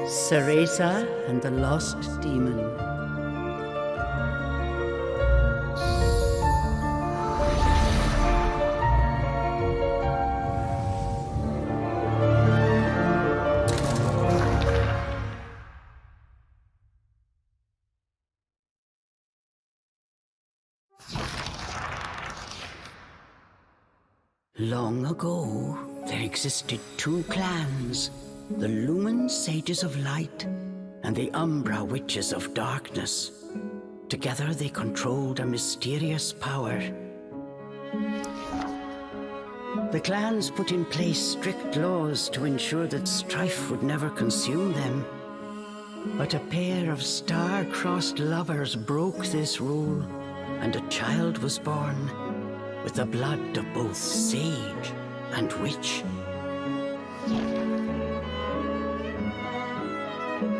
Cereza and the Lost Demon. Long ago, there existed two clans, the Lumen Sages of Light and the Umbra Witches of Darkness. Together they controlled a mysterious power. The clans put in place strict laws to ensure that strife would never consume them. But a pair of star-crossed lovers broke this rule, and a child was born with the blood of both sage and witch.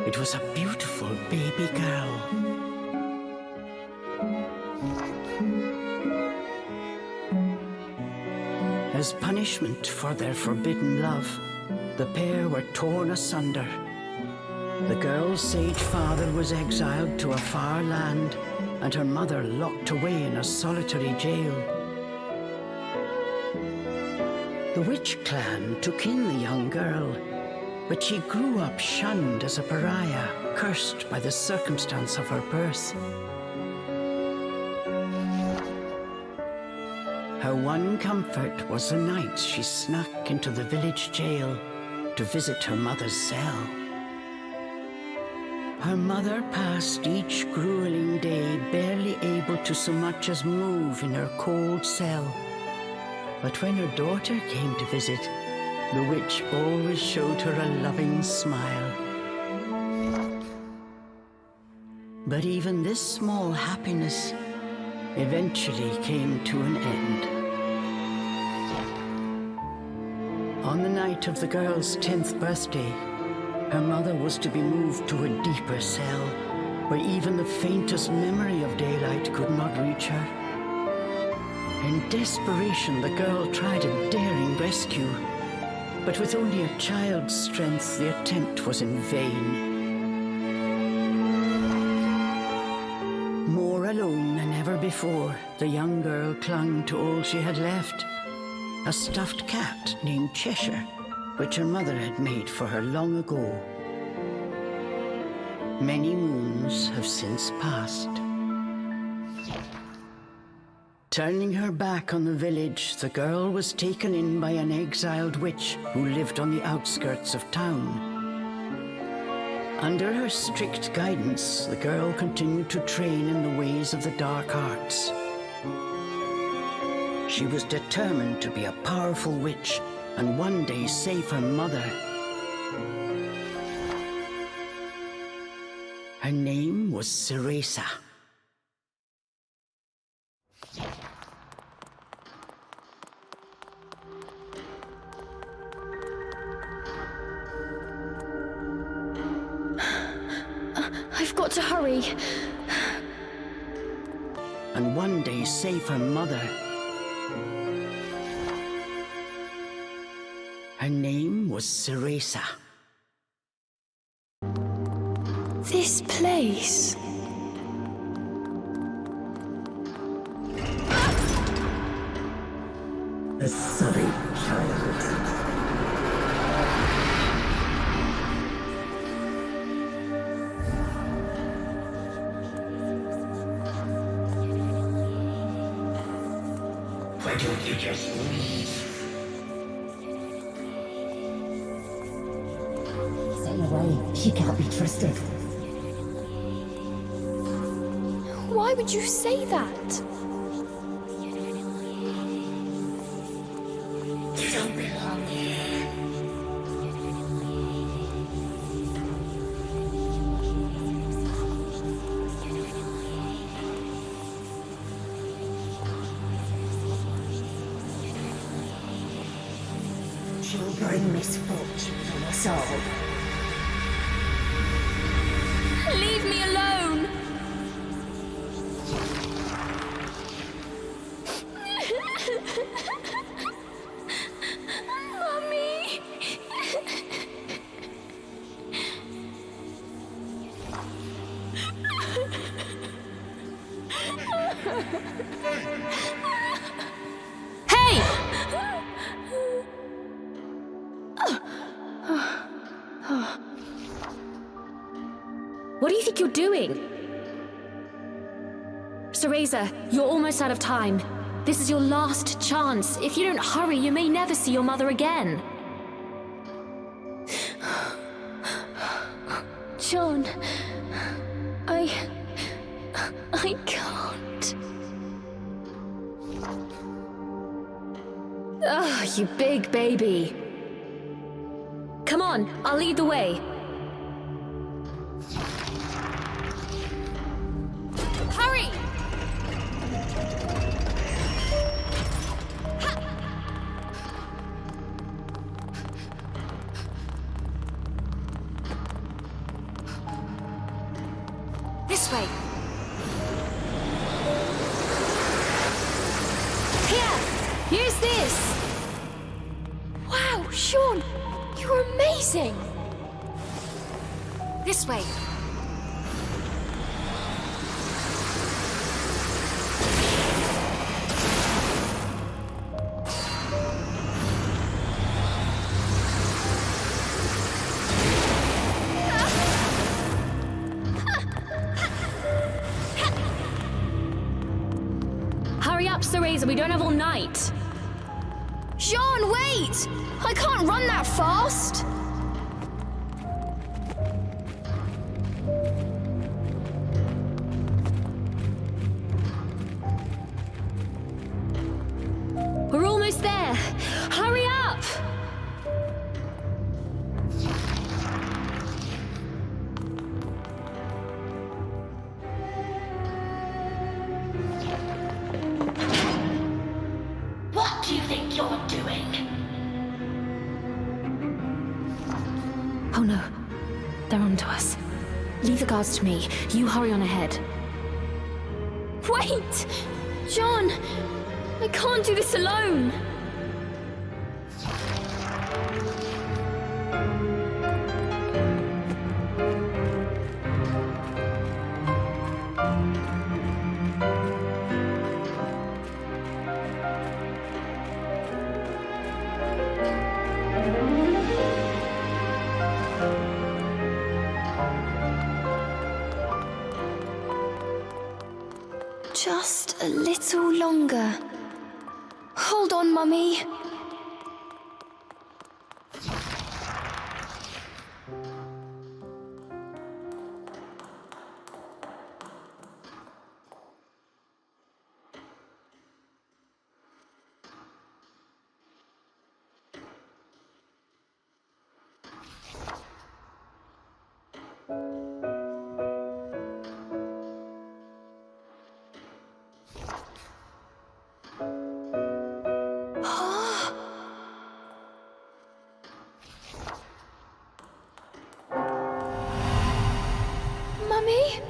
It was a beautiful baby girl. As punishment for their forbidden love, the pair were torn asunder. The girl's sage father was exiled to a far land, and her mother locked away in a solitary jail. The witch clan took in the young girl, but she grew up shunned as a pariah, cursed by the circumstance of her birth. Her one comfort was the nights she snuck into the village jail to visit her mother's cell. Her mother passed each grueling day barely able to so much as move in her cold cell. But when her daughter came to visit, the witch always showed her a loving smile. But even this small happiness eventually came to an end. On the night of the girl's 10th birthday, her mother was to be moved to a deeper cell, where even the faintest memory of daylight could not reach her. In desperation, the girl tried a daring rescue, but with only a child's strength, the attempt was in vain. More alone than ever before, the young girl clung to all she had left, a stuffed cat named Cheshire, which her mother had made for her long ago. Many moons have since passed. Turning her back on the village, the girl was taken in by an exiled witch who lived on the outskirts of town. Under her strict guidance, the girl continued to train in the ways of the dark arts. She was determined to be a powerful witch and one day save her mother. Her name was Cereza. I've got to hurry. And one day save her mother. Her name was Cereza. This place. A sorry child. Why don't you just leave? Stay away. She can't be trusted. Why would you say that? You don't belong here. She'll bring misfortune on us all. Leave me alone! What do you think you're doing? Cereza, you're almost out of time. This is your last chance. If you don't hurry, you may never see your mother again. John, I can't. Ugh, you big baby. Come on, I'll lead the way. Hurry! This way. Here! Use this! Wow, Sean, you're amazing! This way. Hurry up, Cereza, we don't have all night. Sean, wait! I can't run that fast! We're almost there. Hurry up! What do you think you're doing? Oh no, they're onto us. Leave the guards to me. You hurry on ahead. Wait! John, I can't do this alone! Just a little longer. Hold on, Mummy. Mummy?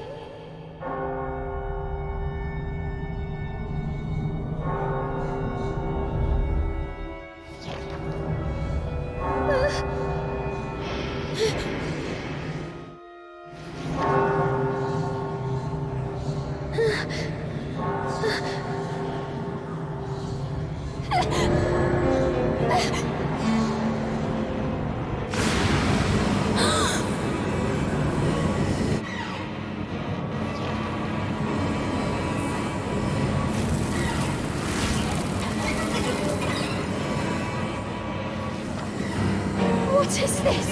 What is this?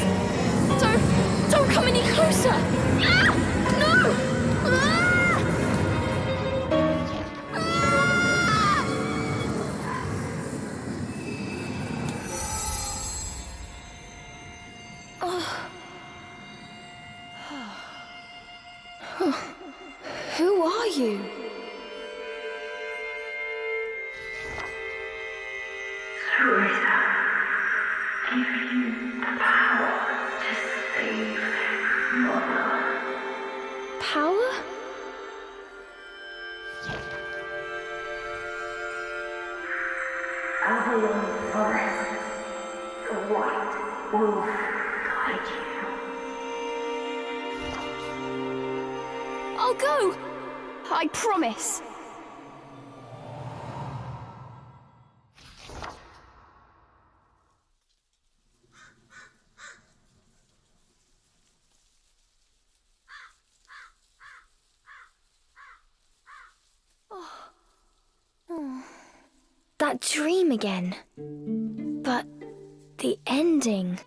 Don't come any closer! Ah! No! Ah! Ah! Oh. Who are you? Cereza, give you the power to save Mother. Power? Avalon Forest, the white wolf guide you. I'll go! I promise! that dream again. But the ending...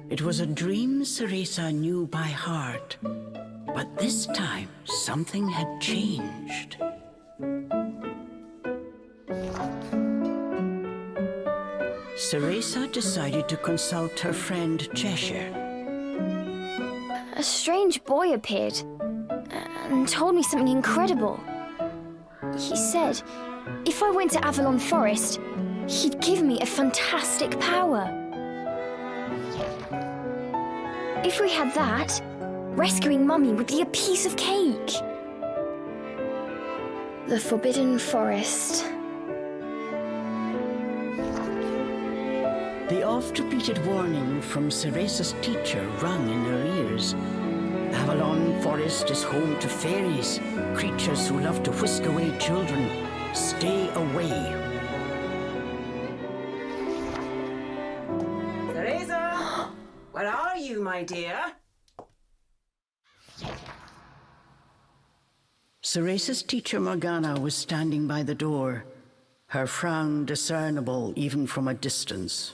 It was a dream Cereza knew by heart, but this time something had changed. Cereza decided to consult her friend Cheshire. A strange boy appeared and told me something incredible. He said if I went to Avalon Forest, he'd give me a fantastic power. If we had that, rescuing Mummy would be a piece of cake. The Forbidden Forest. The oft-repeated warning from Cereza's teacher rung in her ears. Avalon Forest is home to fairies, creatures who love to whisk away children. Stay away. Cereza! Where are you, my dear? Cereza's teacher Morgana was standing by the door, her frown discernible even from a distance.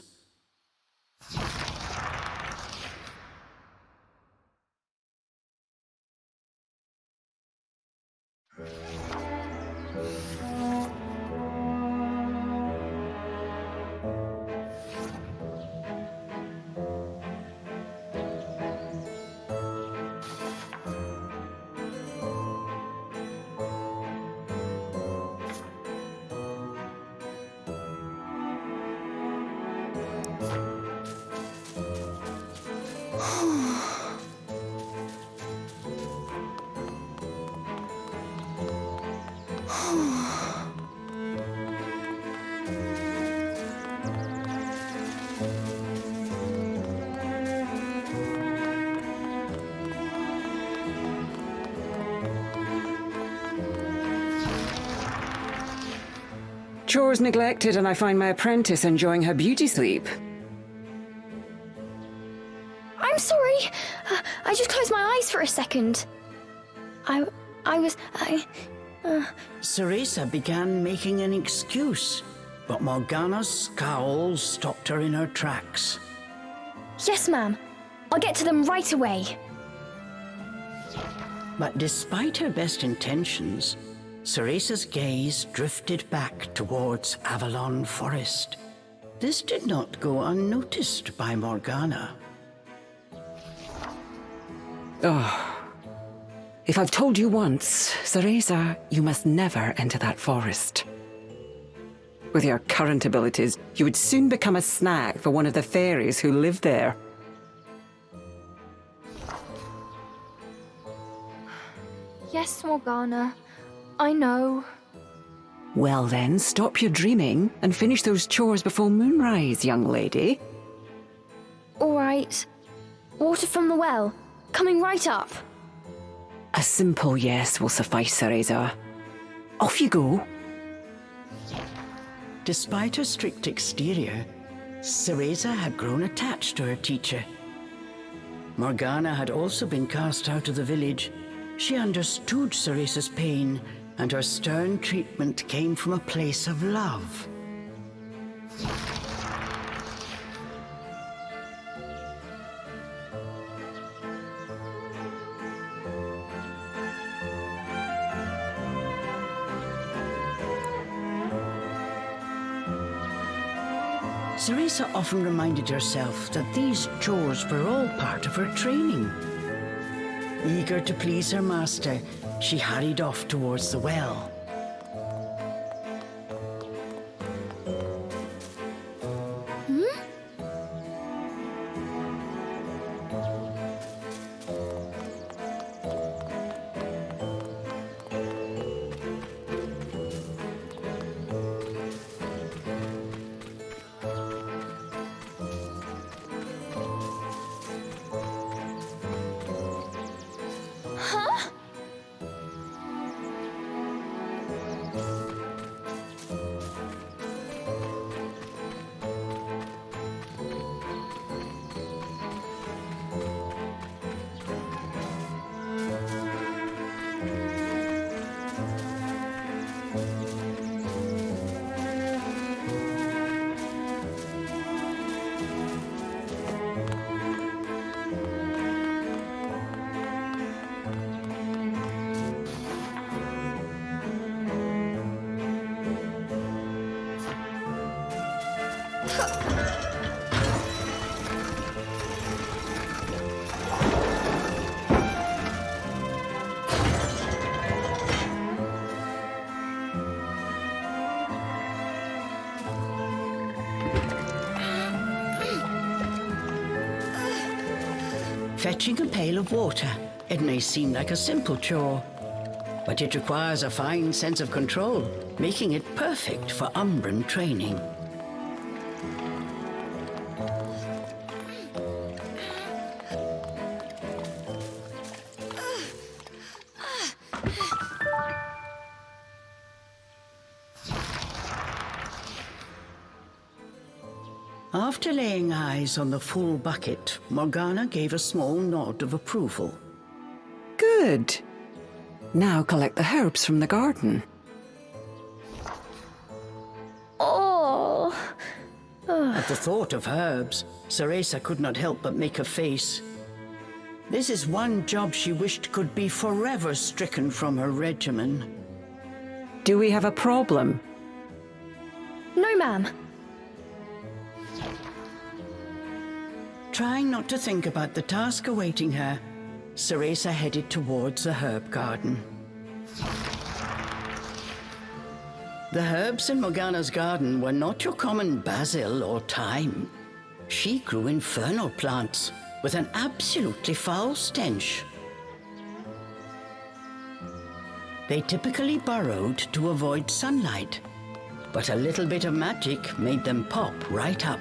Chores neglected, and I find my apprentice enjoying her beauty sleep. I'm sorry. I just closed my eyes for a second. Cereza began making an excuse, but Morgana's scowl stopped her in her tracks. Yes, ma'am. I'll get to them right away. But despite her best intentions, Cereza's gaze drifted back towards Avalon Forest. This did not go unnoticed by Morgana. Oh. If I've told you once, Cereza, you must never enter that forest. With your current abilities, you would soon become a snack for one of the fairies who live there. Yes, Morgana. I know. Well then, stop your dreaming and finish those chores before moonrise, young lady. All right. Water from the well. Coming right up. A simple yes will suffice, Cereza. Off you go. Despite her strict exterior, Cereza had grown attached to her teacher. Morgana had also been cast out of the village. She understood Cereza's pain, and her stern treatment came from a place of love. Cereza often reminded herself that these chores were all part of her training. Eager to please her master, she hurried off towards the well. Fetching a pail of water. It may seem like a simple chore, but it requires a fine sense of control, making it perfect for Umbran training. After laying eyes on the full bucket, Morgana gave a small nod of approval. Good. Now collect the herbs from the garden. Oh. At the thought of herbs, Cereza could not help but make a face. This is one job she wished could be forever stricken from her regimen. Do we have a problem? No, ma'am. Trying not to think about the task awaiting her, Cereza headed towards the herb garden. The herbs in Morgana's garden were not your common basil or thyme. She grew infernal plants with an absolutely foul stench. They typically burrowed to avoid sunlight, but a little bit of magic made them pop right up.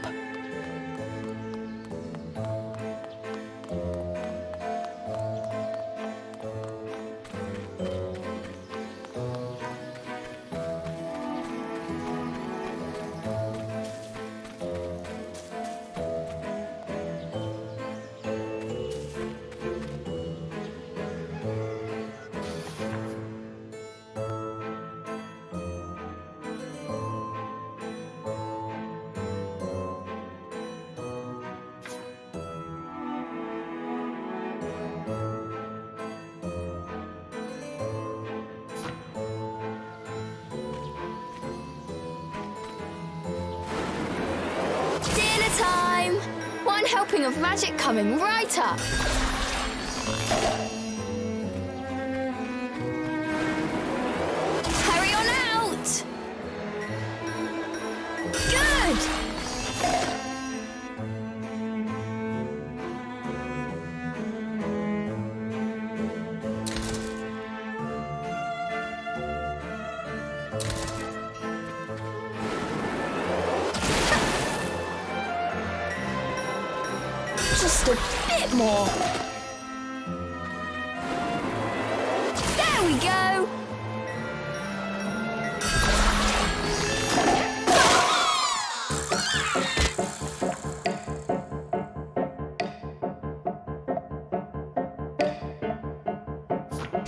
Dinner time! One helping of magic coming right up. Hurry on out! Good! Just a bit more. There we go.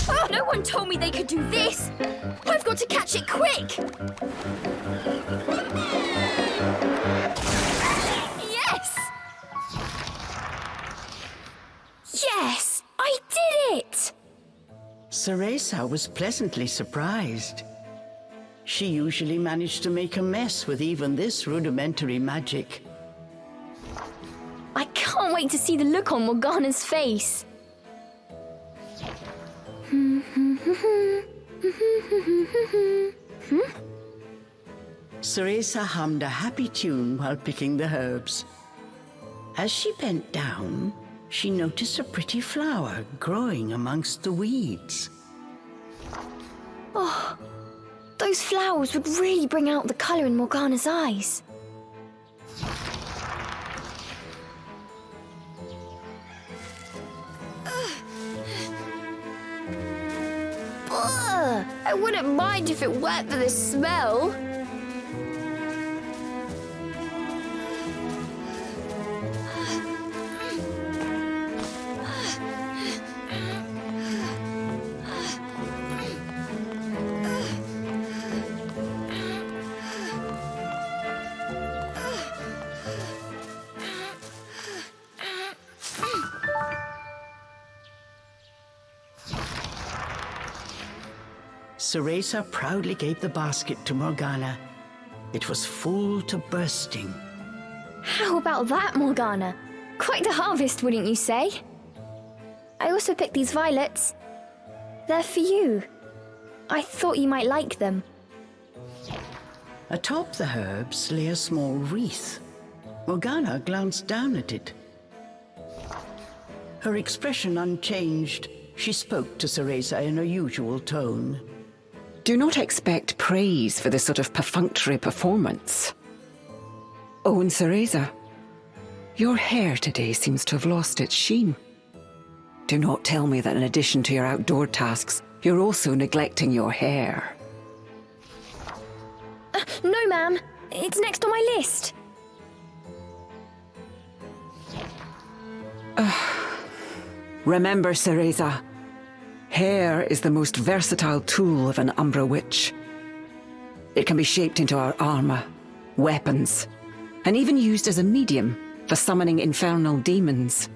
Oh, no one told me they could do this. I've got to catch it quick. Yes! Yes! I did it! Cereza was pleasantly surprised. She usually managed to make a mess with even this rudimentary magic. I can't wait to see the look on Morgana's face. Cereza hummed a happy tune while picking the herbs. As she bent down, she noticed a pretty flower growing amongst the weeds. Oh, those flowers would really bring out the colour in Morgana's eyes. Ugh, I wouldn't mind if it weren't for the smell. Cereza proudly gave the basket to Morgana. It was full to bursting. How about that, Morgana? Quite the harvest, wouldn't you say? I also picked these violets. They're for you. I thought you might like them. Atop the herbs lay a small wreath. Morgana glanced down at it. Her expression unchanged, she spoke to Cereza in her usual tone. Do not expect praise for this sort of perfunctory performance. Oh, and Cereza, your hair today seems to have lost its sheen. Do not tell me that in addition to your outdoor tasks, you're also neglecting your hair. No, ma'am. It's next on my list. Remember, Cereza, hair is the most versatile tool of an Umbra witch. It can be shaped into our armor, weapons, and even used as a medium for summoning infernal demons.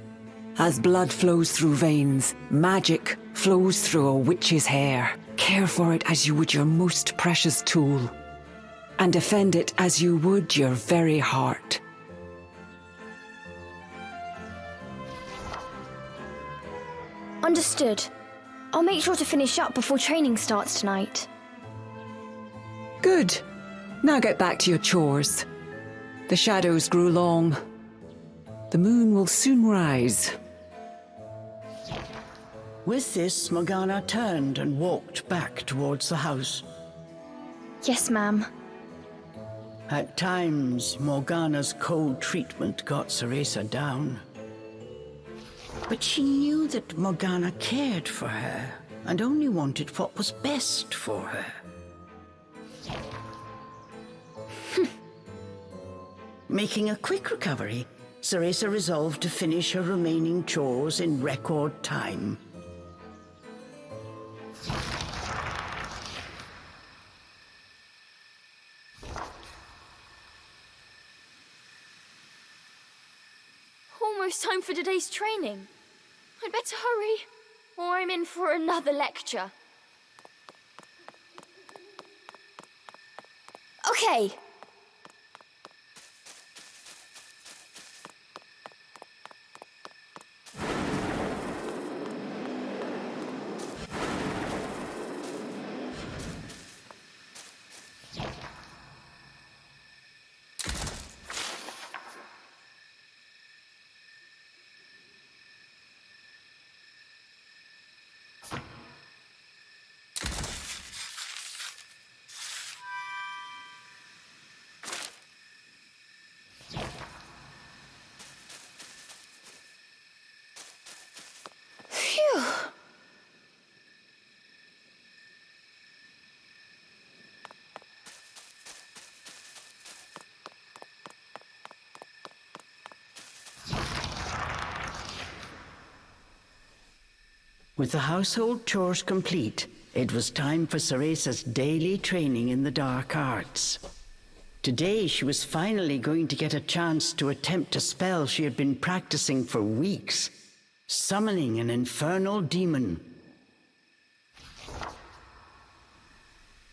As blood flows through veins, magic flows through a witch's hair. Care for it as you would your most precious tool, and defend it as you would your very heart. Understood. I'll make sure to finish up before training starts tonight. Good. Now get back to your chores. The shadows grew long. The moon will soon rise. With this, Morgana turned and walked back towards the house. Yes, ma'am. At times, Morgana's cold treatment got Cereza down. But she knew that Morgana cared for her and only wanted what was best for her. Making a quick recovery, Cereza resolved to finish her remaining chores in record time. Almost time for today's training. I'd better hurry, or I'm in for another lecture. Okay. Phew. With the household chores complete, it was time for Cereza's daily training in the dark arts. Today, she was finally going to get a chance to attempt a spell she had been practicing for weeks, summoning an infernal demon.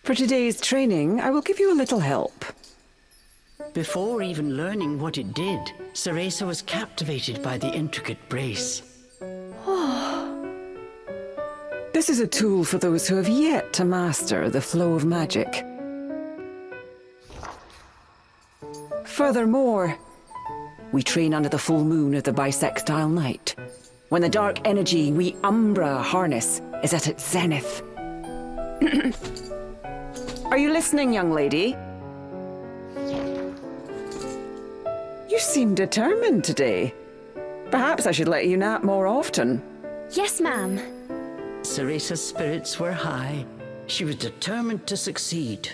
For today's training, I will give you a little help. Before even learning what it did, Cereza was captivated by the intricate brace. This is a tool for those who have yet to master the flow of magic. Furthermore, we train under the full moon of the bisextile night, when the dark energy we Umbra harness is at its zenith. Are you listening, young lady? You seem determined today. Perhaps I should let you nap more often. Yes, ma'am. Cereza's spirits were high. She was determined to succeed.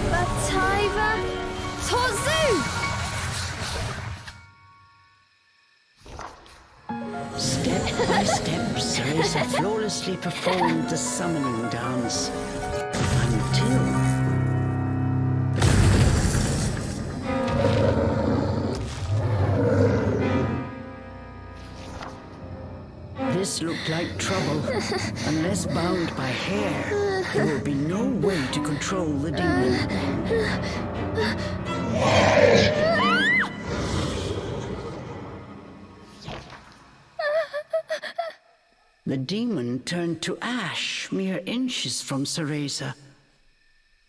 Bataiva Tozu! Step by step, Cereza flawlessly performed the summoning dance. Until... This looked like trouble. Unless bound by hair, there will be no way to control the demon. The demon turned to ash mere inches from Cereza.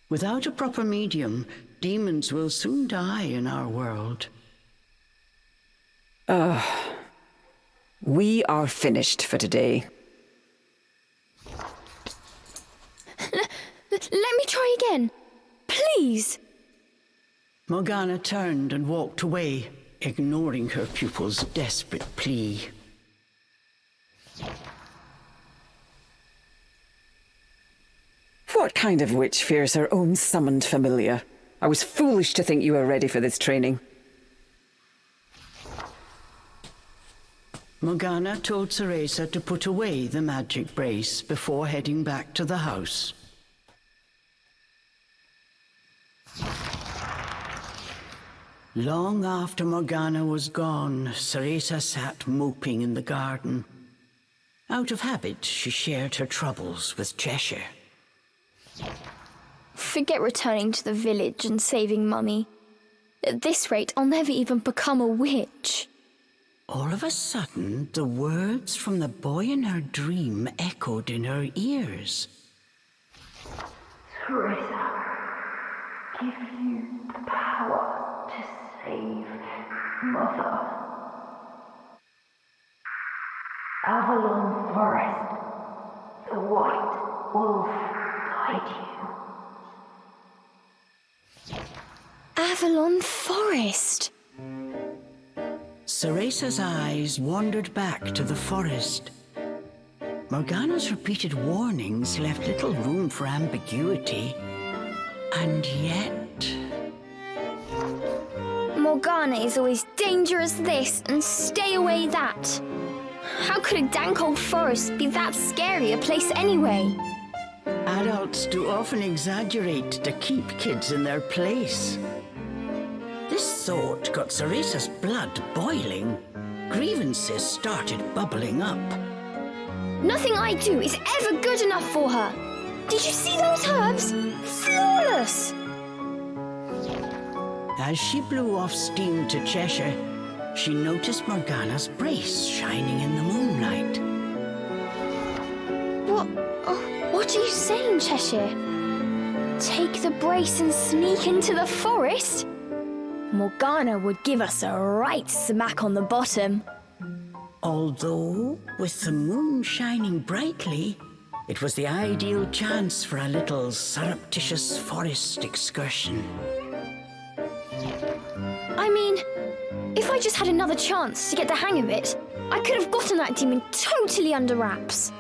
Without a proper medium, demons will soon die in our world. We are finished for today. Let me try again. Please. Morgana turned and walked away, ignoring her pupil's desperate plea. What kind of witch fears her own summoned familiar? I was foolish to think you were ready for this training. Morgana told Cereza to put away the magic brace before heading back to the house. Long after Morgana was gone, Cereza sat moping in the garden. Out of habit, she shared her troubles with Cheshire. Forget returning to the village and saving Mummy. At this rate, I'll never even become a witch. All of a sudden, the words from the boy in her dream echoed in her ears. Cereza, give you the power to save Mother. Avalon Forest, the White Wolf guide you. Avalon Forest. Cereza's eyes wandered back to the forest. Morgana's repeated warnings left little room for ambiguity. And yet... Morgana is always dangerous this and stay away that. How could a dank old forest be that scary a place anyway? Adults do often exaggerate to keep kids in their place. This thought got Cereza's blood boiling. Grievances started bubbling up. Nothing I do is ever good enough for her. Did you see those herbs? Flawless! As she blew off steam to Cheshire, she noticed Morgana's brace shining in the moonlight. What are you saying, Cheshire? Take the brace and sneak into the forest? Morgana would give us a right smack on the bottom. Although, with the moon shining brightly, it was the ideal chance for a little surreptitious forest excursion. I mean, if I just had another chance to get the hang of it, I could have gotten that demon totally under wraps.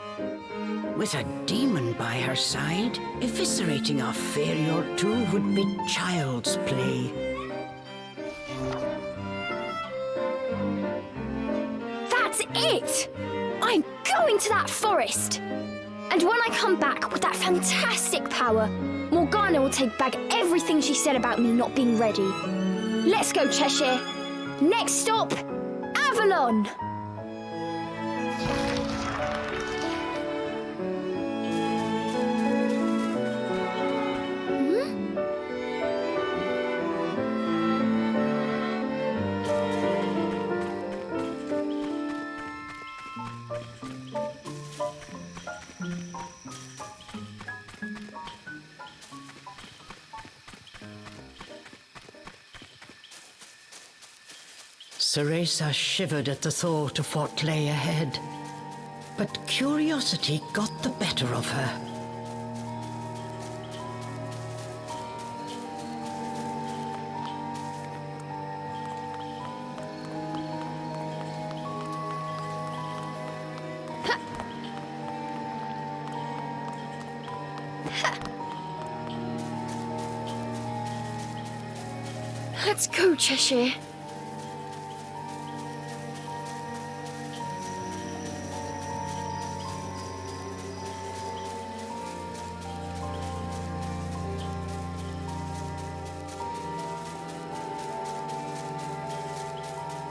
With a demon by her side, eviscerating a fairy or two would be child's play. That's it! I'm going to that forest! And when I come back with that fantastic power, Morgana will take back everything she said about me not being ready. Let's go, Cheshire. Next stop, Avalon! Cereza shivered at the thought of what lay ahead, but curiosity got the better of her. Let's go, Cheshire.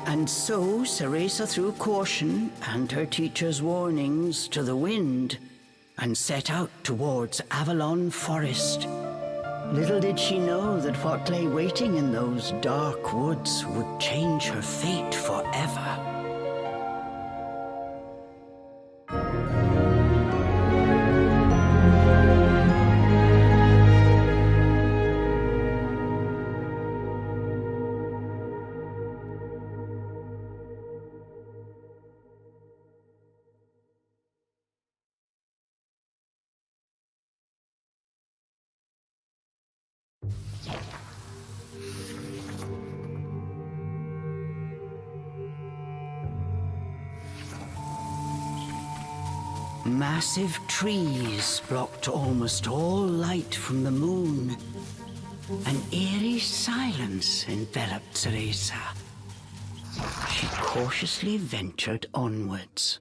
And so Cereza threw caution and her teacher's warnings to the wind and set out towards Avalon Forest. Little did she know that what lay waiting in those dark woods would change her fate forever. Massive trees blocked almost all light from the moon. An eerie silence enveloped Cereza. She cautiously ventured onwards.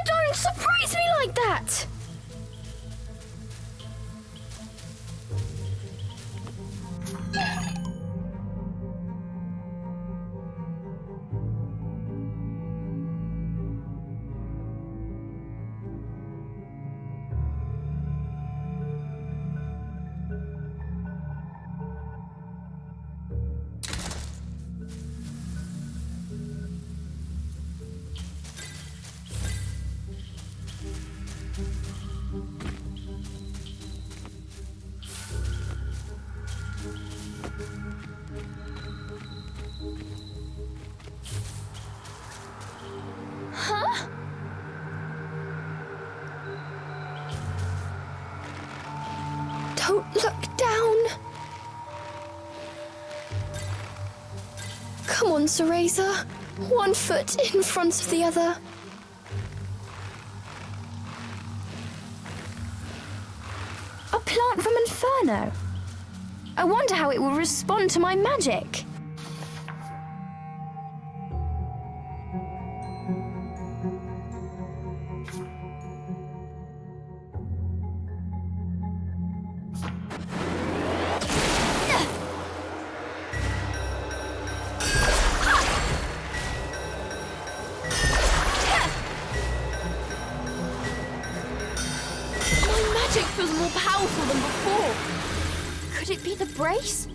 Don't surprise me like that! Huh? Don't look down. Come on, Cereza. One foot in front of the other. A plant from Inferno. I wonder how it will respond to my magic. Magic feels more powerful than before. Could it be the brace?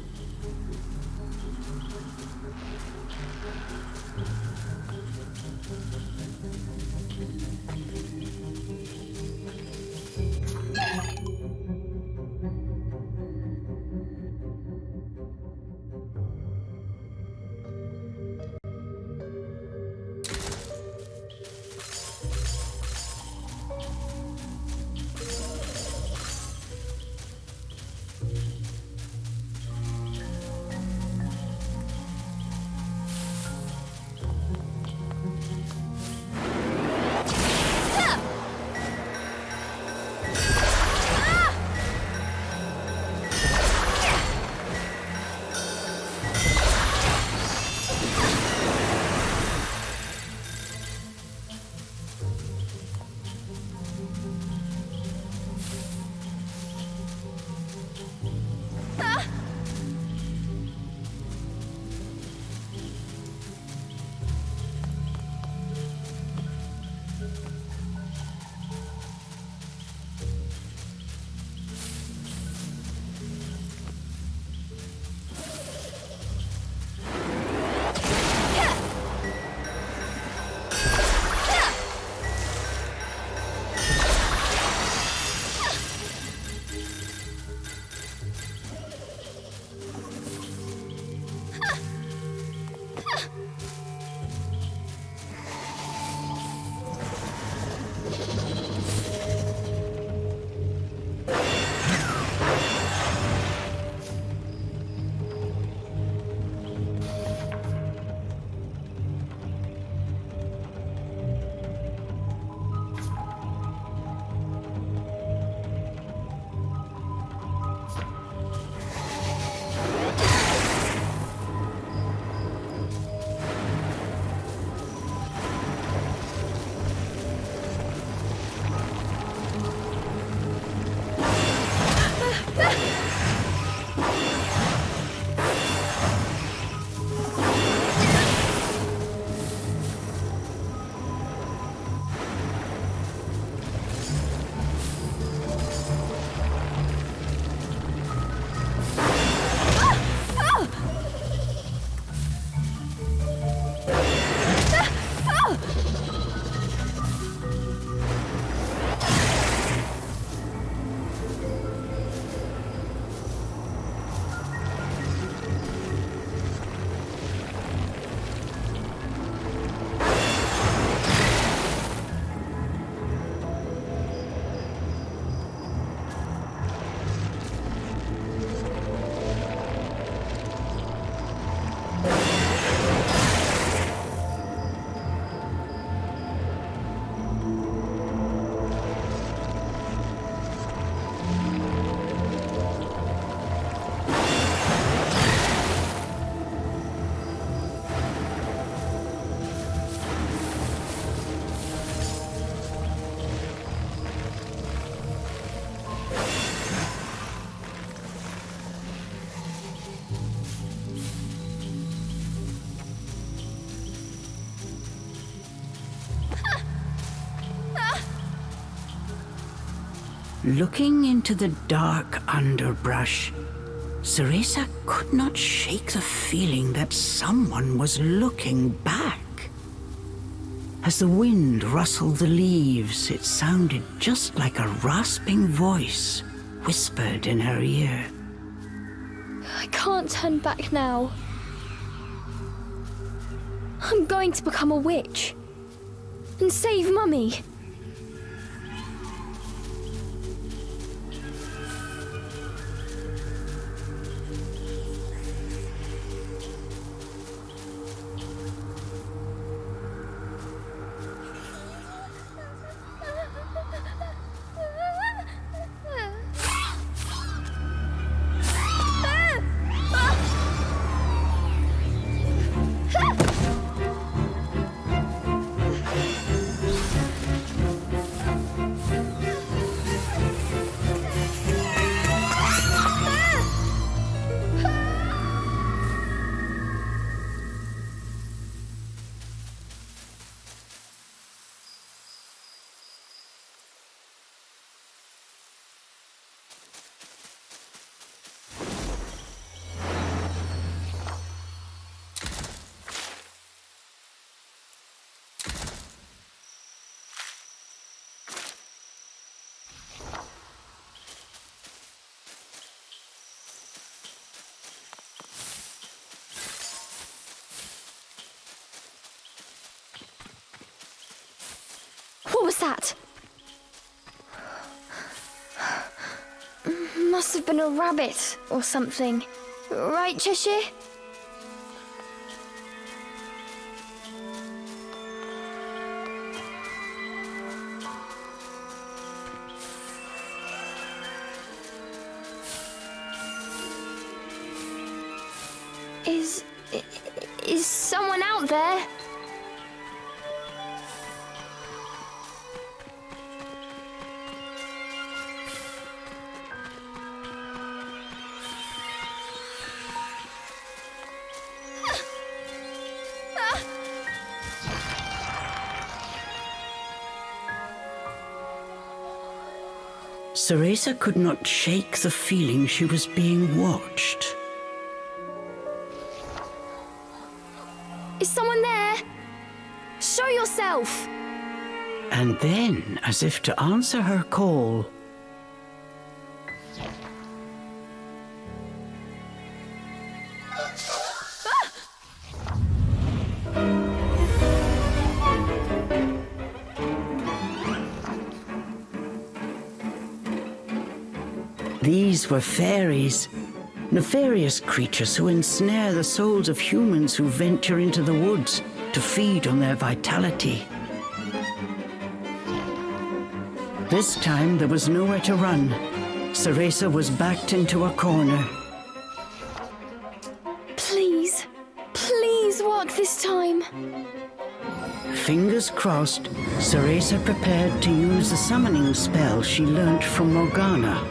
Looking into the dark underbrush, Cereza could not shake the feeling that someone was looking back. As the wind rustled the leaves, it sounded just like a rasping voice whispered in her ear. I can't turn back now. I'm going to become a witch and save Mummy. What was that? Must have been a rabbit or something. Right, Cheshire? Is someone out there? Cereza could not shake the feeling she was being watched. Is someone there? Show yourself! And then, as if to answer her call, these were fairies, nefarious creatures who ensnare the souls of humans who venture into the woods to feed on their vitality. This time there was nowhere to run. Cereza was backed into a corner. Please, please work this time. Fingers crossed, Cereza prepared to use the summoning spell she learnt from Morgana.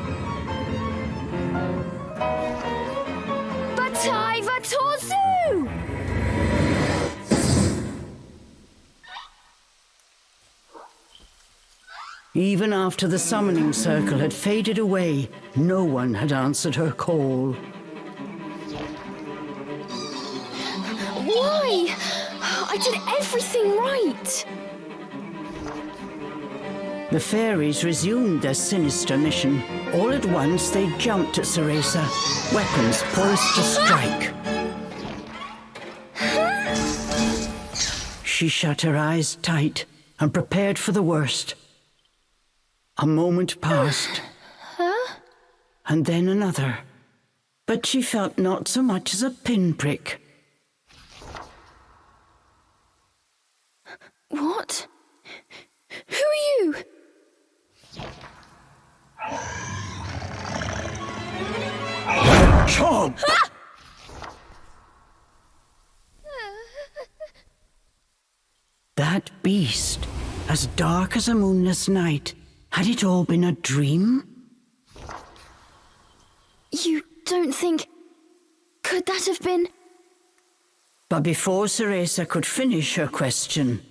Even after the summoning circle had faded away, no one had answered her call. Why? I did everything right. The fairies resumed their sinister mission. All at once, they jumped at Cereza, weapons poised to strike. She shut her eyes tight and prepared for the worst. A moment passed, and then another, but she felt not so much as a pinprick. What? Who are you? Chomp! That beast, as dark as a moonless night, had it all been a dream? You don't think... Could that have been... But before Cereza could finish her question...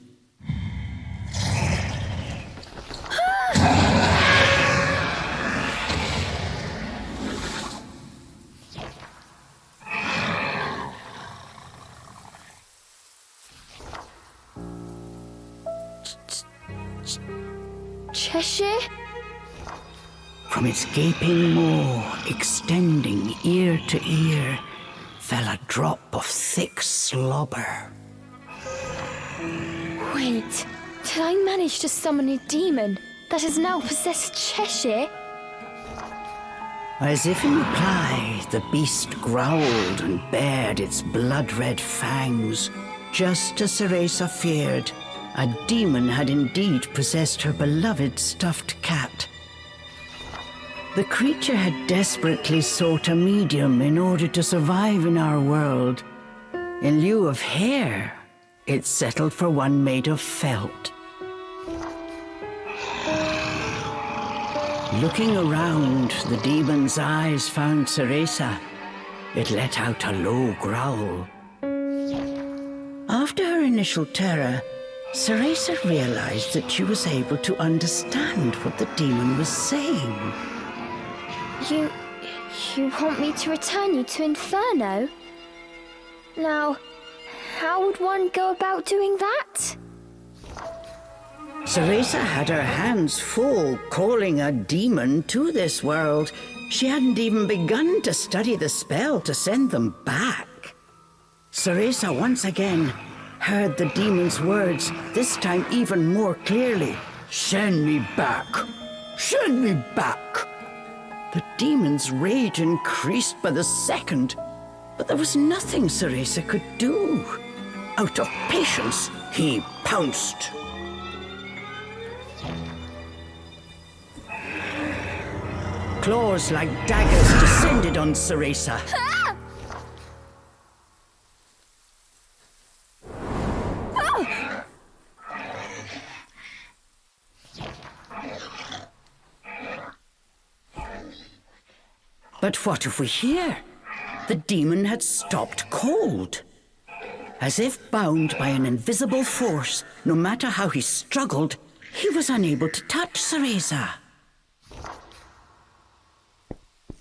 Cheshire? From its gaping maw, extending ear to ear, fell a drop of thick slobber. Wait, did I manage to summon a demon that has now possessed Cheshire? As if in reply, the beast growled and bared its blood-red fangs. Just as Cereza feared, a demon had indeed possessed her beloved stuffed cat. The creature had desperately sought a medium in order to survive in our world. In lieu of hair, it settled for one made of felt. Looking around, the demon's eyes found Cereza. It let out a low growl. After her initial terror, Cereza realized that she was able to understand what the demon was saying. You want me to return you to Inferno? Now, how would one go about doing that? Cereza had her hands full calling a demon to this world. She hadn't even begun to study the spell to send them back. Cereza once again heard the demon's words, this time even more clearly. Send me back! Send me back! The demon's rage increased by the second, but there was nothing Cereza could do. Out of patience, he pounced. Claws like daggers descended on Cereza. But what of we hear? The demon had stopped cold. As if bound by an invisible force, no matter how he struggled, he was unable to touch Cereza.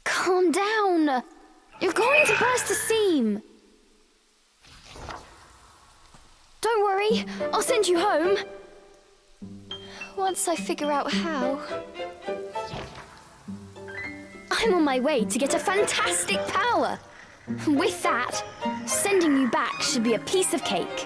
Calm down. You're going to burst a seam. Don't worry, I'll send you home. Once I figure out how. I'm on my way to get a fantastic power. With that, sending you back should be a piece of cake.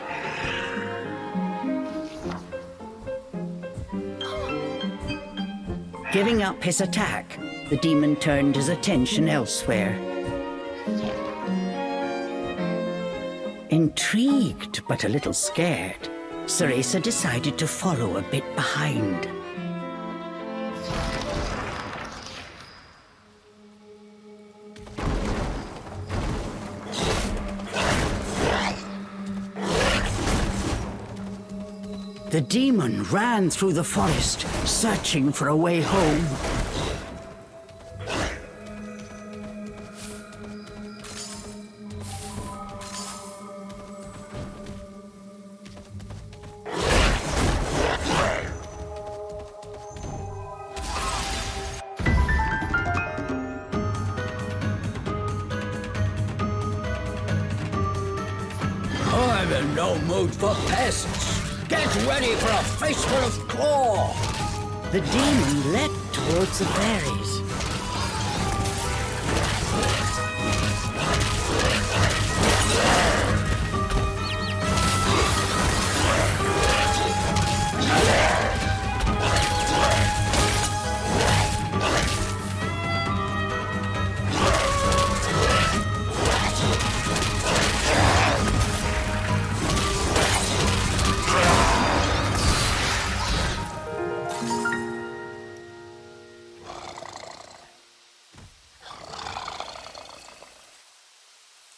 Giving up his attack, the demon turned his attention elsewhere. Intrigued but a little scared, Cereza decided to follow a bit behind. The demon ran through the forest, searching for a way home. I'm in no mood for pests. Get ready for a faceful of claw! The demon leapt towards the fairies.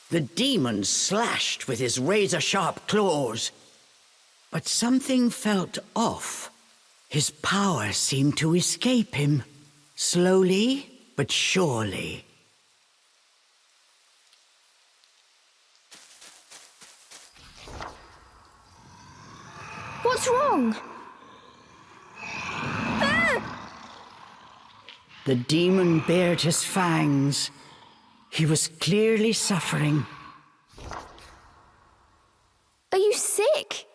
The demon slashed with his razor-sharp claws. But something felt off. His power seemed to escape him, slowly but surely. What's wrong? The demon bared his fangs. He was clearly suffering. Are you sick?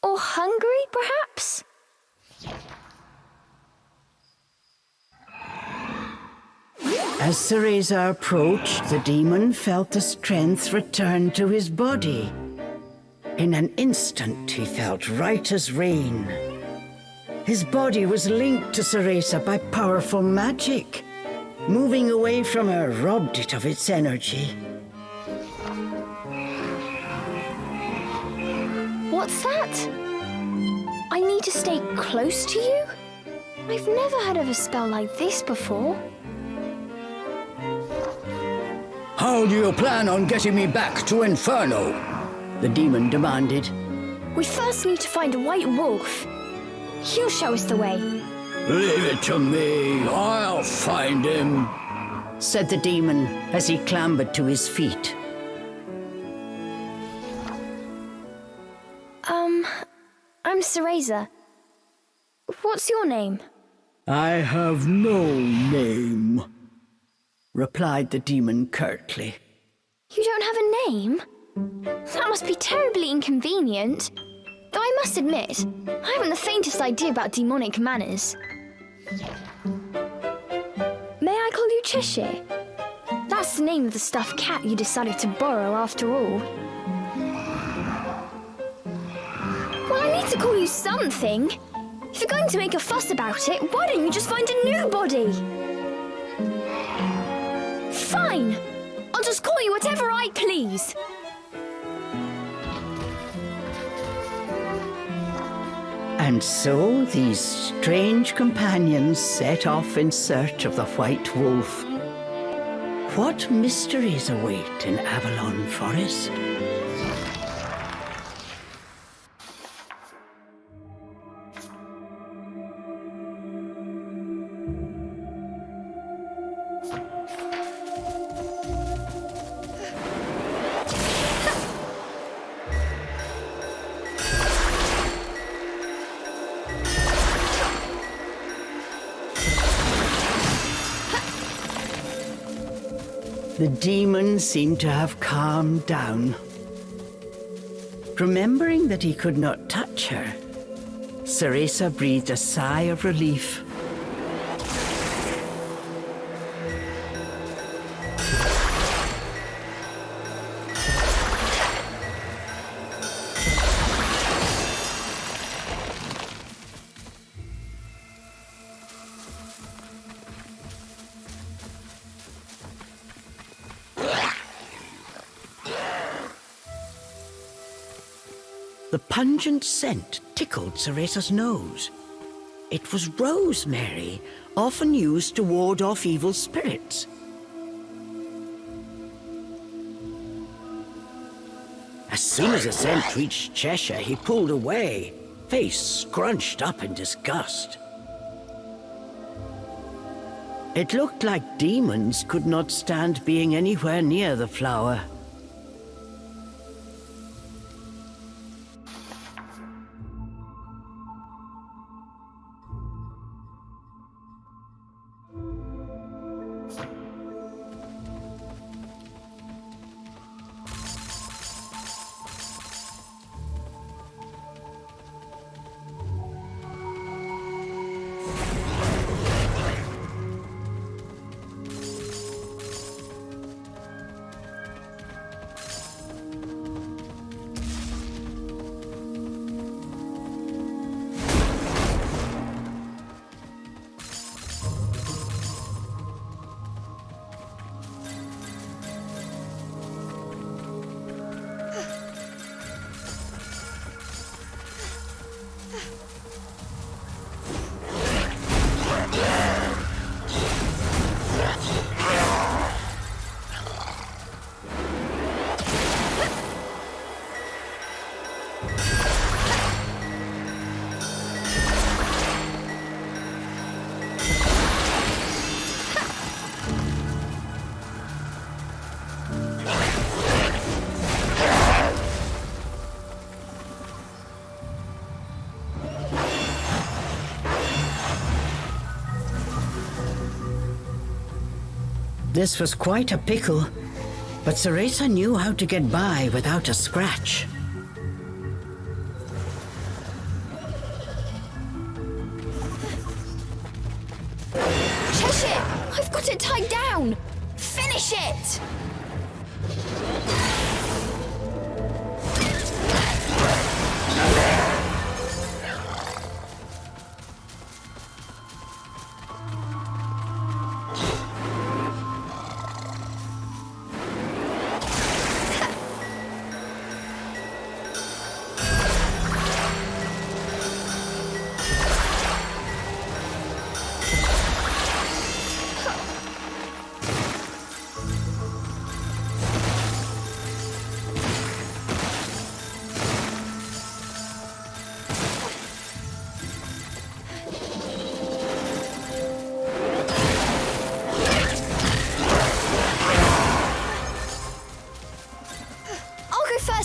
Or hungry? perhaps? As Cereza approached, the demon felt the strength return to his body. In an instant, he felt right as rain. His body was linked to Cereza by powerful magic. Moving away from her robbed it of its energy. What's that? I need to stay close to you? I've never heard of a spell like this before. How do you plan on getting me back to Inferno? The demon demanded. We first need to find a white wolf. He'll show us the way. Leave it to me. I'll find him, said the demon as he clambered to his feet. I'm Cereza. What's your name? I have no name, replied the demon curtly. You don't have a name? That must be terribly inconvenient. Though I must admit, I haven't the faintest idea about demonic manners. May I call you Cheshire? That's the name of the stuffed cat you decided to borrow after all. Well, I need to call you something. If you're going to make a fuss about it, why don't you just find a new body? Fine! I'll just call you whatever I please. And so these strange companions set off in search of the white wolf. What mysteries await in Avalon Forest? The demon seemed to have calmed down. Remembering that he could not touch her, Cereza breathed a sigh of relief. The pungent scent tickled Cereza's nose. It was rosemary, often used to ward off evil spirits. As soon as the scent reached Cheshire, he pulled away, face scrunched up in disgust. It looked like demons could not stand being anywhere near the flower. This was quite a pickle, but Cereza knew how to get by without a scratch. upside down! Finish it!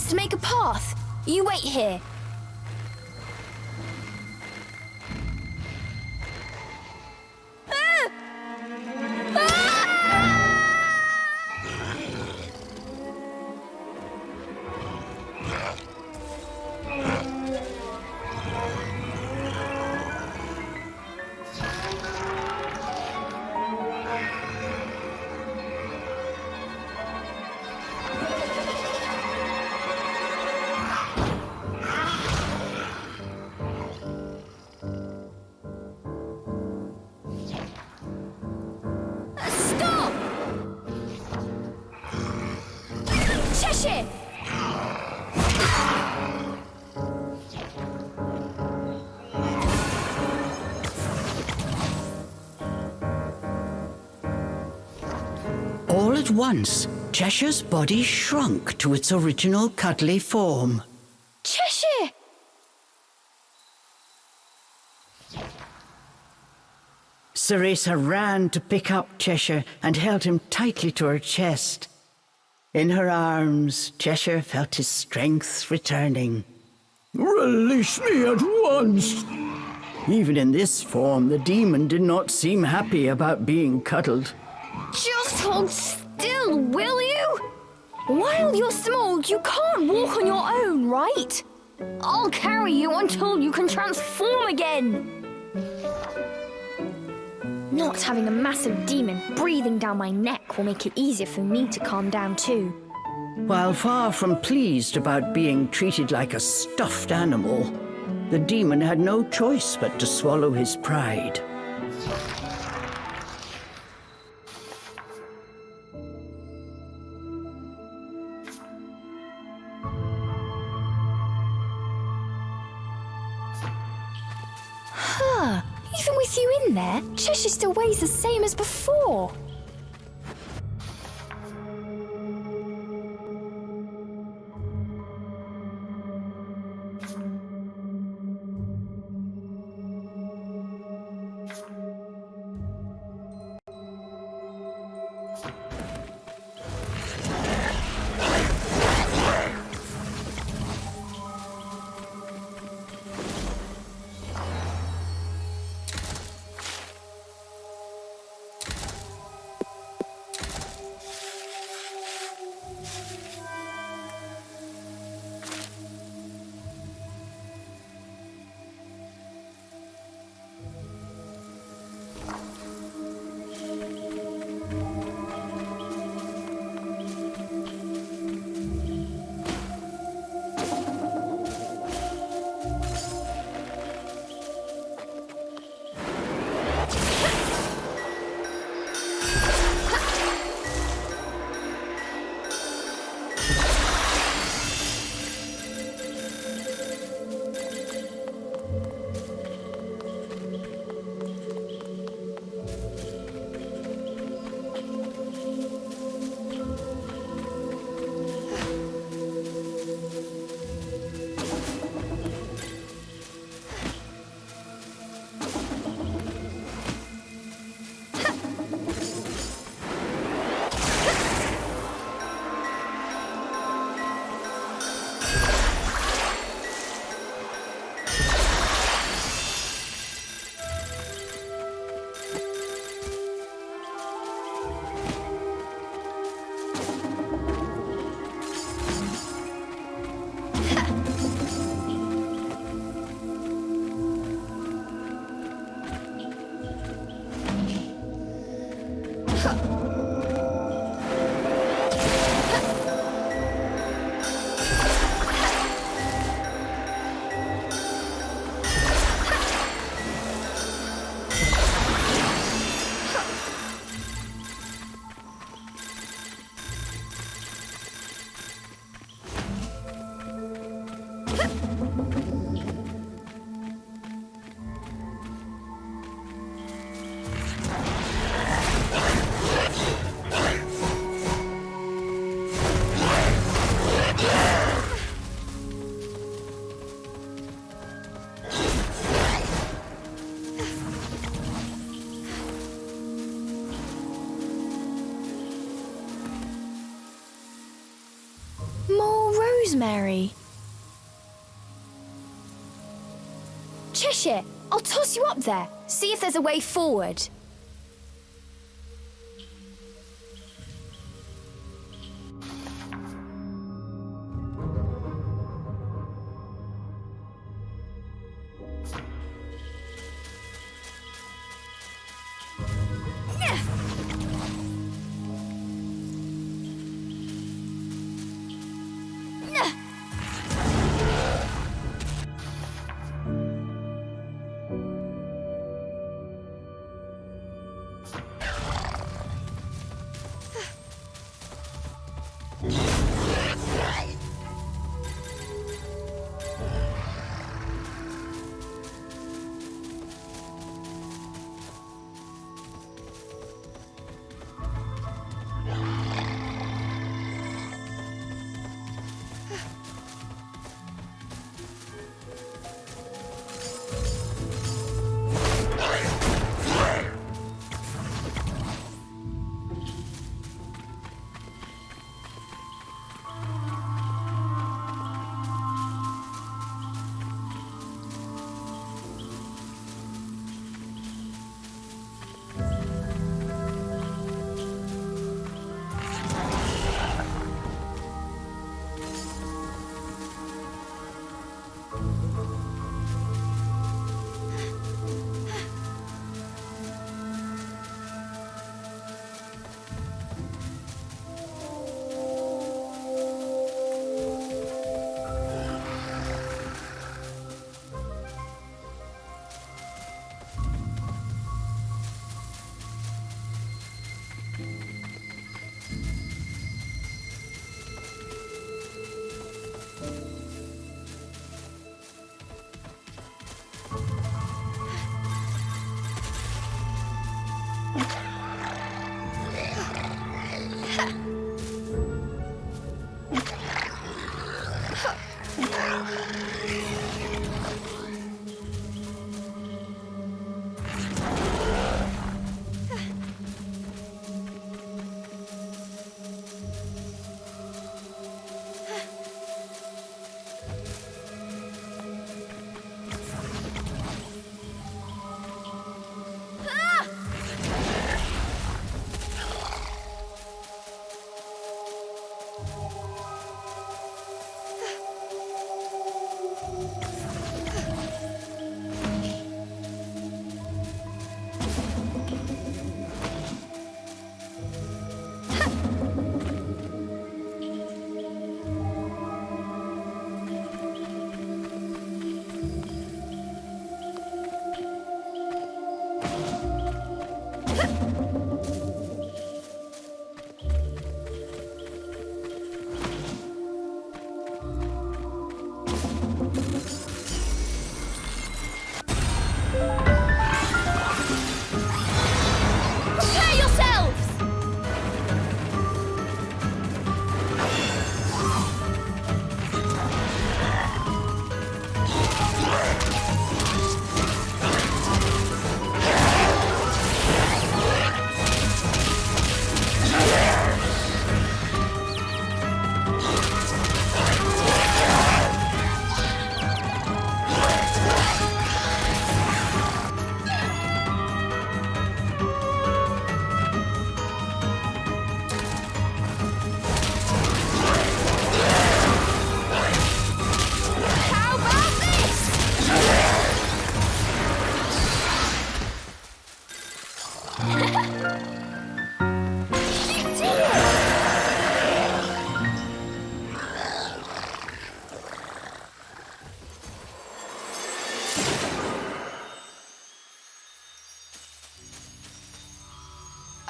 To make a path. You wait here. Cheshire! All at once, Cheshire's body shrunk to its original cuddly form. Cheshire! Cereza ran to pick up Cheshire and held him tightly to her chest. In her arms, Cheshire felt his strength returning. Release me at once! Even in this form, the demon did not seem happy about being cuddled. Just hold still, will you? While you're small, you can't walk on your own, right? I'll carry you until you can transform again. Not having a massive demon breathing down my neck will make it easier for me to calm down too. While far from pleased about being treated like a stuffed animal, the demon had no choice but to swallow his pride. Even with you in there, Cheshire still weighs the same as before. More rosemary. Cheshire, I'll toss you up there. See if there's a way forward.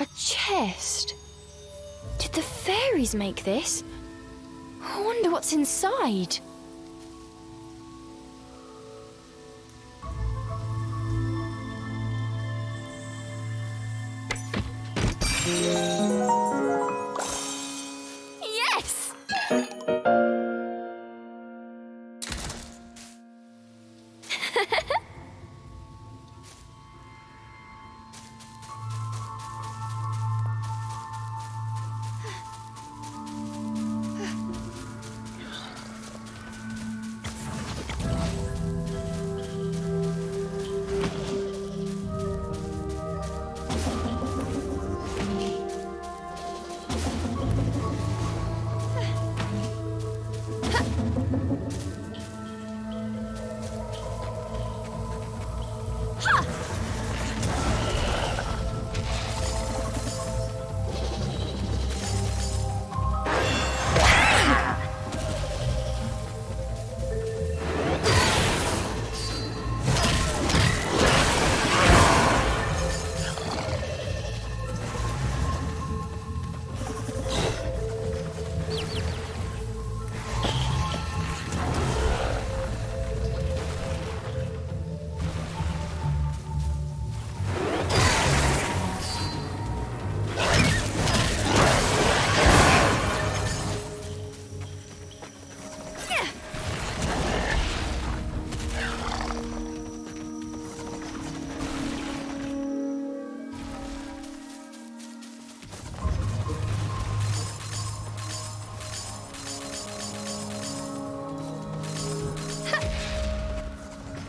A chest? Did the fairies make this? I wonder what's inside. Yes!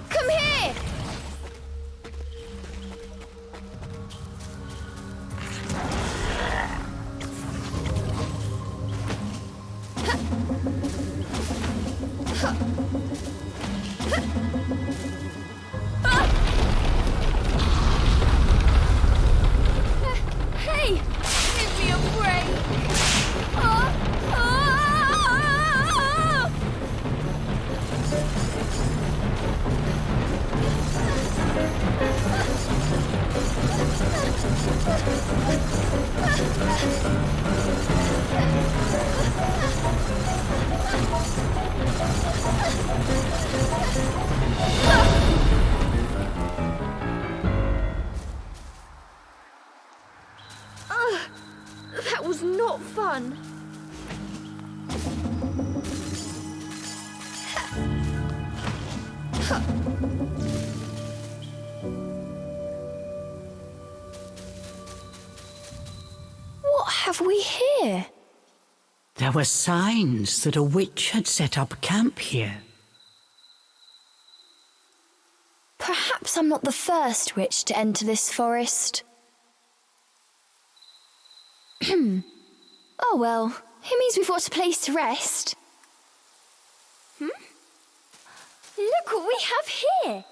Come here! Hey! Give me a break! Ah! Ah! That was not fun. What have we here? There were signs that a witch had set up camp here. Perhaps I'm not the first witch to enter this forest. Oh well, it means we've got a place to rest. Look what we have here!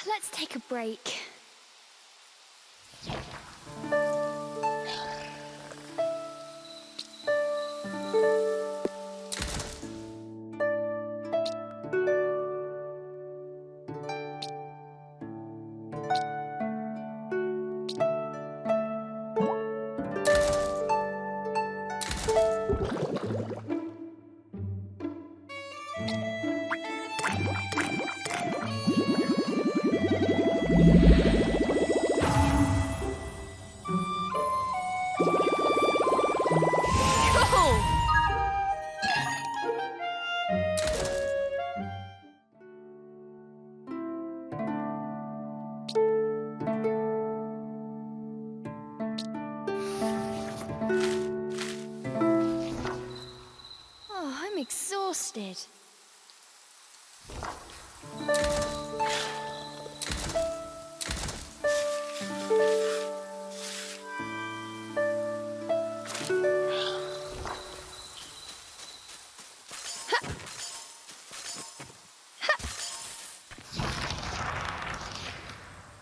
Let's take a break. I'm exhausted.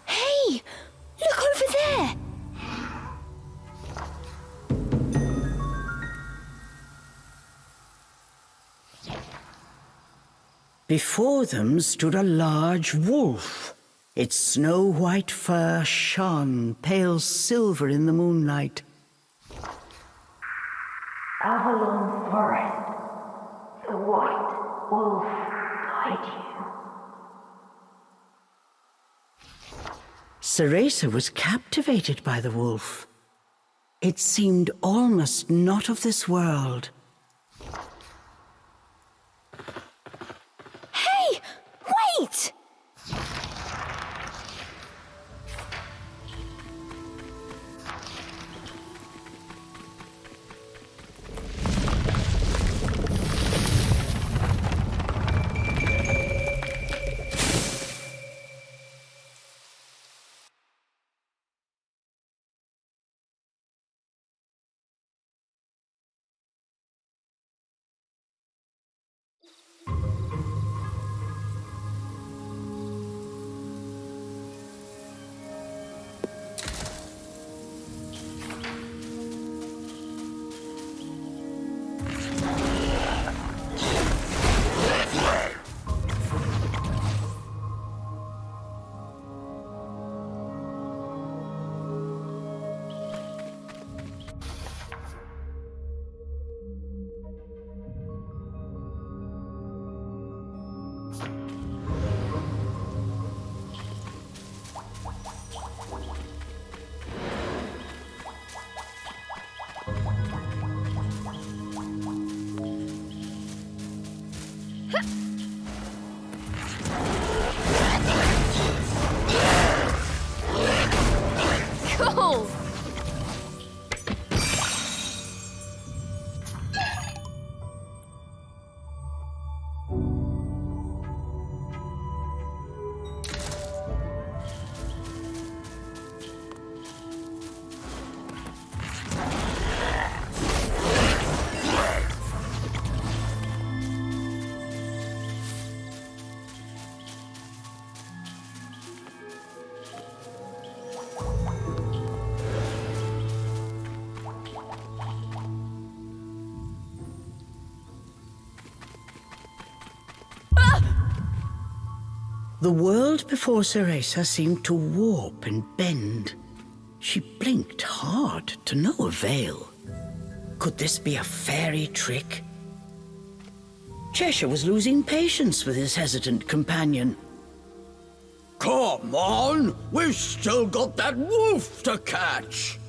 Hey, look over Before them stood a large wolf. Its snow-white fur shone pale silver in the moonlight. Avalon Forest. The white wolf guide you. Cereza was captivated by the wolf. It seemed almost not of this world. Hey! Wait! Cool! The world before Cereza seemed to warp and bend. She blinked hard to no avail. Could this be a fairy trick? Cheshire was losing patience with his hesitant companion. Come on! We've still got that wolf to catch!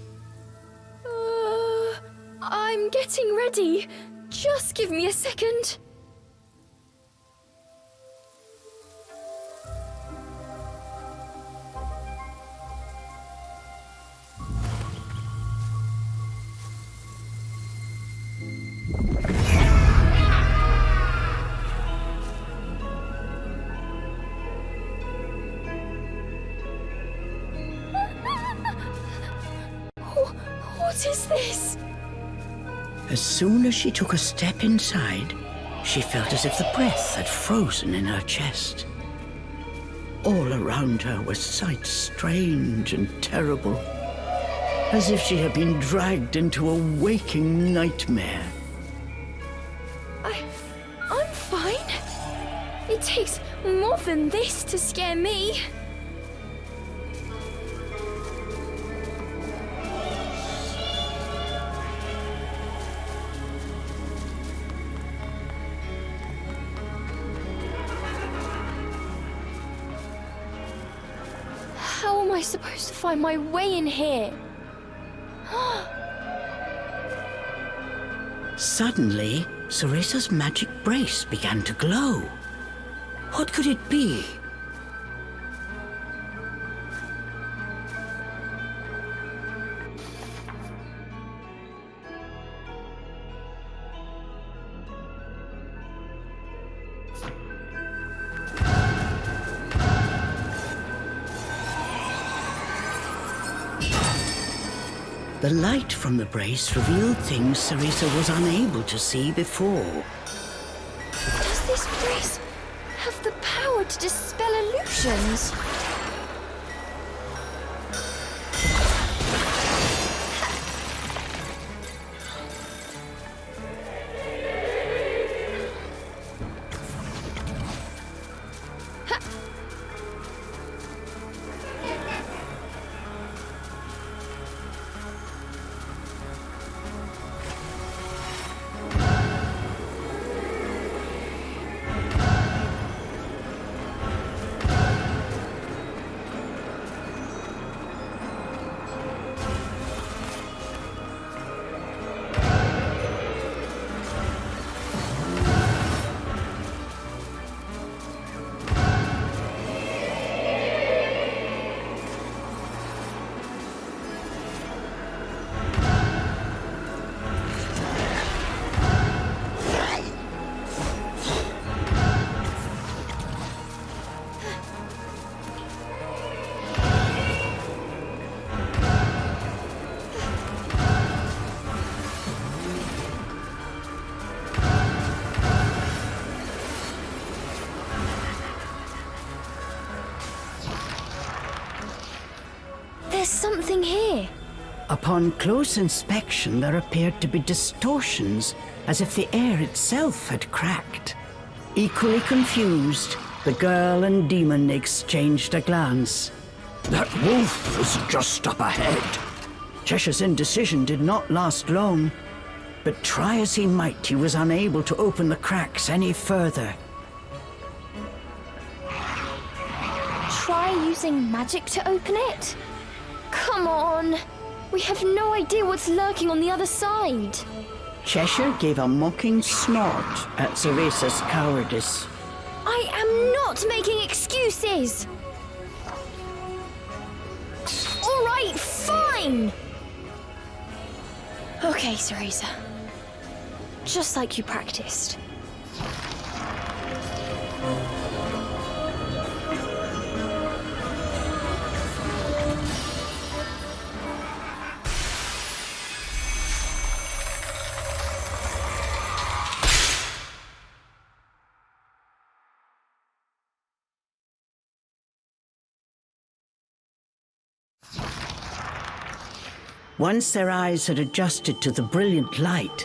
I'm getting ready. Just give me a second. What is this? As soon as she took a step inside, she felt as if the breath had frozen in her chest. All around her were sights strange and terrible, as if she had been dragged into a waking nightmare. I'm fine. It takes more than this to scare me. How am I supposed to find my way in here? Suddenly, Cereza's magic brace began to glow. What could it be? The light from the brace revealed things Cereza was unable to see before. Does this brace have the power to dispel illusions? There's something here. Upon close inspection, there appeared to be distortions, as if the air itself had cracked. Equally confused, the girl and demon exchanged a glance. That wolf is just up ahead. Cheshire's indecision did not last long, but try as he might, he was unable to open the cracks any further. Try using magic to open it? Come on! We have no idea what's lurking on the other side. Cheshire gave a mocking snort at Cereza's cowardice. I am not making excuses! All right, fine! Okay, Cereza. Just like you practiced. Once their eyes had adjusted to the brilliant light,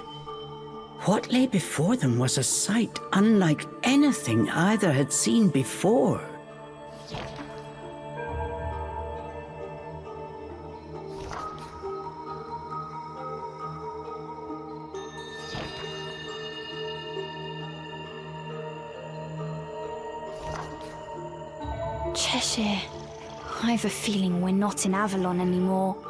what lay before them was a sight unlike anything either had seen before. Cheshire. I have a feeling we're not in Avalon anymore.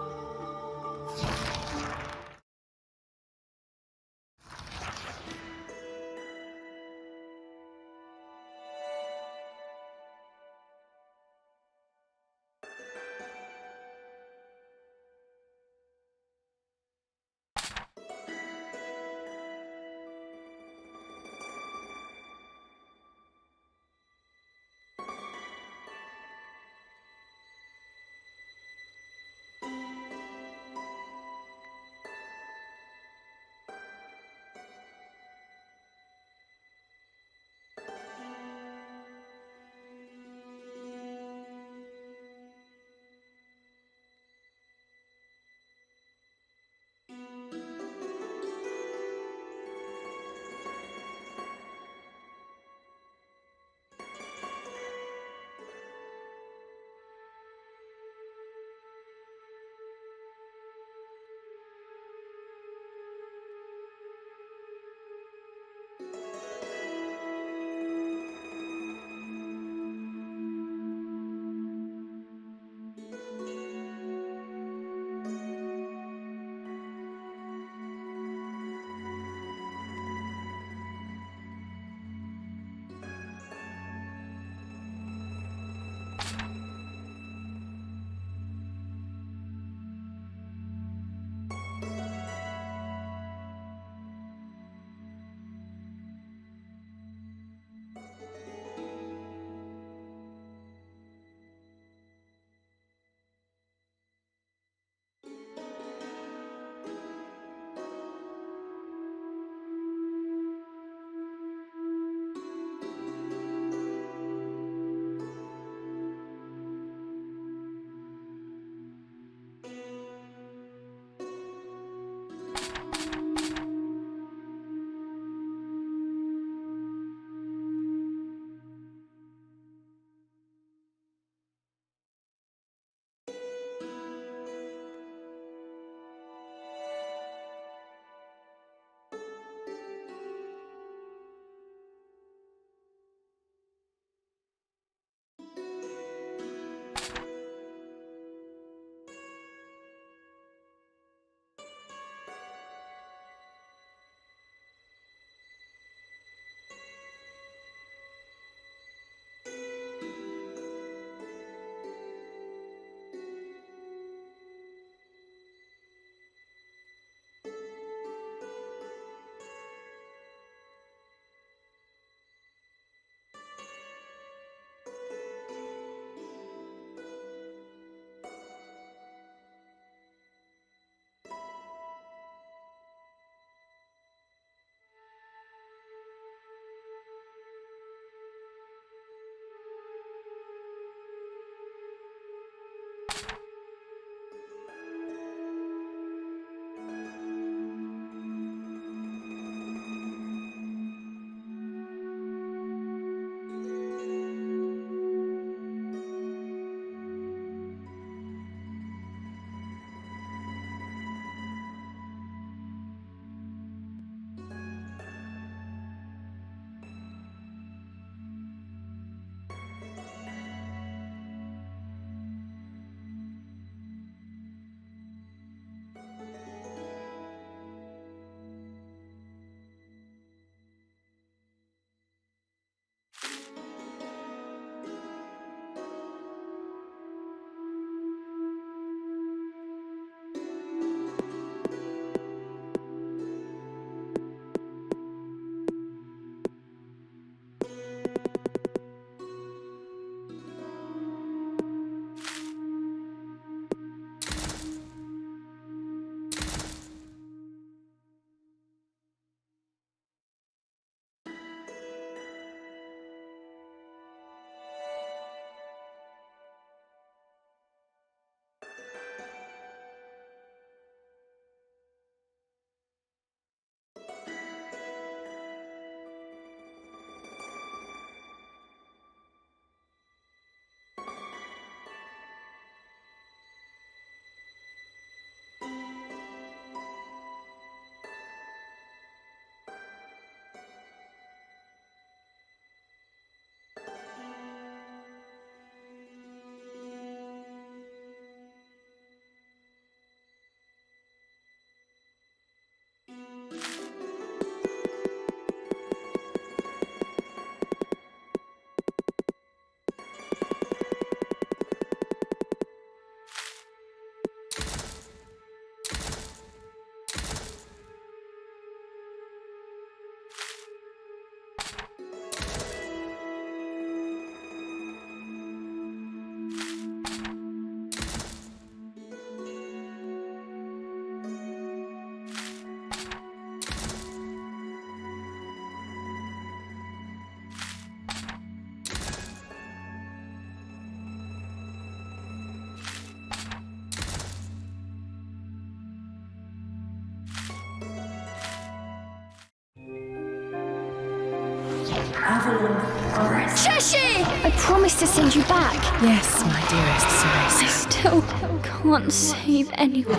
Avalon Forest. Cheshire! I promised to send you back. Yes, my dearest Cereza. I still can't save anyone.